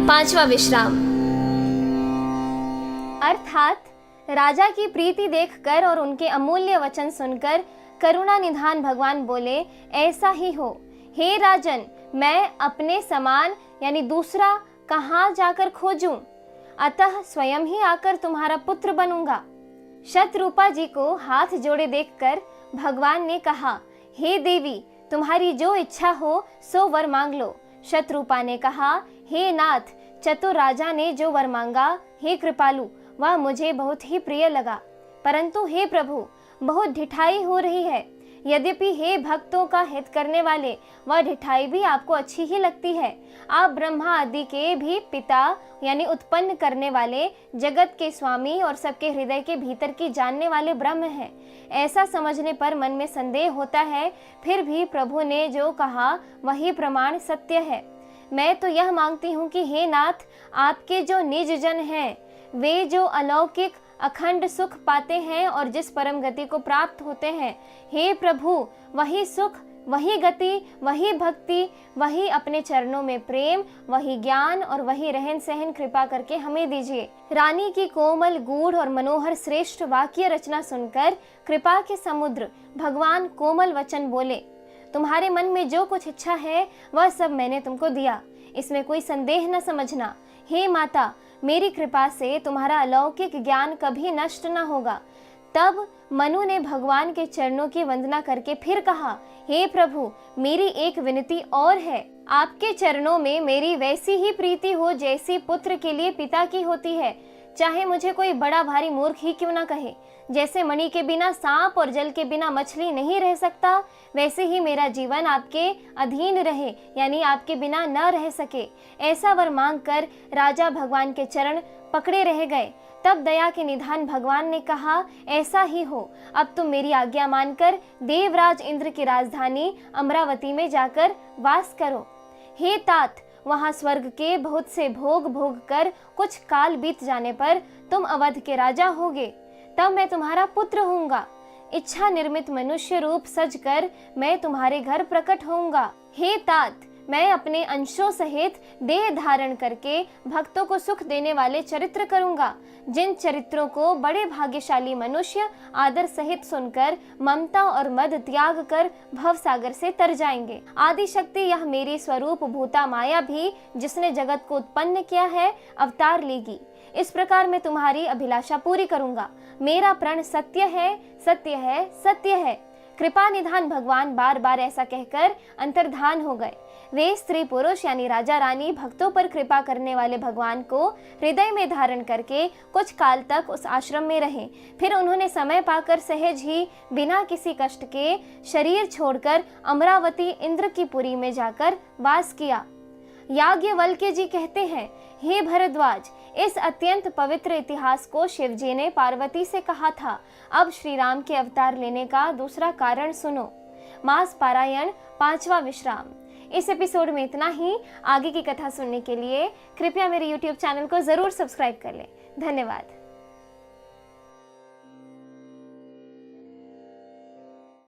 पांचवा विश्राम। अर्थात राजा की प्रीति देखकर और उनके अमूल्य वचन सुनकर करुणा निधान भगवान बोले, ऐसा ही हो। हे राजन, मैं अपने समान यानी दूसरा कहाँ जाकर खोजूं? अतः स्वयं ही आकर तुम्हारा पुत्र बनूंगा। शतरूपा जी को हाथ जोड़े देखकर भगवान ने कहा, हे देवी, तुम्हारी जो इच्छा हो सो वर मांग लो। शतरूपा ने कहा, हे नाथ, चतुर राजा ने जो वर मांगा, हे कृपालु, वह मुझे बहुत ही प्रिय लगा। परंतु हे प्रभु, बहुत ढिठाई हो रही है। यद्यपि हे भक्तों का हित करने वाले, वह ढिठाई भी आपको अच्छी ही लगती है। आप ब्रह्मा आदि के भी पिता यानी उत्पन्न करने वाले, जगत के स्वामी और सबके हृदय के भीतर की जानने वाले ब्रह्म हैं। ऐसा समझने पर मन में संदेह होता है, फिर भी प्रभु ने जो कहा वही प्रमाण सत्य है। मैं तो यह मांगती हूँ कि हे नाथ, आपके जो निज जन हैं, वे जो अलौकिक अखंड सुख पाते हैं और जिस परम गति को प्राप्त होते हैं, हे प्रभु, वही सुख, वही गति, वही भक्ति, वही अपने चरणों में प्रेम, वही ज्ञान और वही रहन सहन कृपा करके हमें दीजिए। रानी की कोमल, गूढ़ और मनोहर श्रेष्ठ वाक्य रचना सुनकर कृपा के समुद्र भगवान कोमल वचन बोले, तुम्हारे मन में जो कुछ इच्छा है वह सब मैंने तुमको दिया, इसमें कोई संदेह न समझना। हे माता, मेरी कृपा से तुम्हारा अलौकिक ज्ञान कभी नष्ट न होगा। तब मनु ने भगवान के चरणों की वंदना करके फिर कहा, हे प्रभु, मेरी एक विनती और है। आपके चरणों में मेरी वैसी ही प्रीति हो जैसी पुत्र के लिए पिता की होती है, चाहे मुझे कोई बड़ा भारी मूर्ख ही क्यों न कहे। जैसे मणि के बिना सांप और जल के बिना मछली नहीं रह सकता, वैसे ही मेरा जीवन आपके अधीन रहे, यानी आपके बिना न रह सके। ऐसा वर मांग कर राजा भगवान के चरण पकड़े रह गए। तब दया के निधान भगवान ने कहा, ऐसा ही हो। अब तुम मेरी आज्ञा मानकर देवराज इंद्र की राजधानी अमरावती में जाकर वास करो। हे तात, वहाँ स्वर्ग के बहुत से भोग भोग कर कुछ काल बीत जाने पर तुम अवध के राजा होगे। तब मैं तुम्हारा पुत्र होऊंगा। इच्छा निर्मित मनुष्य रूप सजकर मैं तुम्हारे घर प्रकट होऊंगा। हे तात, मैं अपने अंशों सहित देह धारण करके भक्तों को सुख देने वाले चरित्र करूंगा, जिन चरित्रों को बड़े भाग्यशाली मनुष्य आदर सहित सुनकर ममता और मद त्याग कर भव सागर से तर जाएंगे। आदि शक्ति यह मेरी स्वरूप भूता माया भी, जिसने जगत को उत्पन्न किया है, अवतार लेगी। इस प्रकार मैं तुम्हारी अभिलाषा पूरी करूंगा। मेरा प्रण सत्य है, सत्य है, सत्य है। कृपा निधान भगवान बार बार ऐसा कहकर अंतर्धान हो गए। वे स्त्री पुरुष यानी राजा रानी भक्तों पर कृपा करने वाले भगवान को हृदय में धारण करके कुछ काल तक उस आश्रम में रहे। फिर उन्होंने समय पाकर सहज ही बिना किसी कष्ट के शरीर छोड़कर अमरावती इंद्र की पुरी में जाकर वास किया। याज्ञवल्क्य जी कहते हैं, हे भरद्वाज, इस अत्यंत पवित्र इतिहास को शिवजी ने पार्वती से कहा था। अब श्री राम के अवतार लेने का दूसरा कारण सुनो। मास पारायण, पांचवा विश्राम। इस एपिसोड में इतना ही। आगे की कथा सुनने के लिए कृपया मेरे YouTube चैनल को जरूर सब्सक्राइब कर लें। धन्यवाद।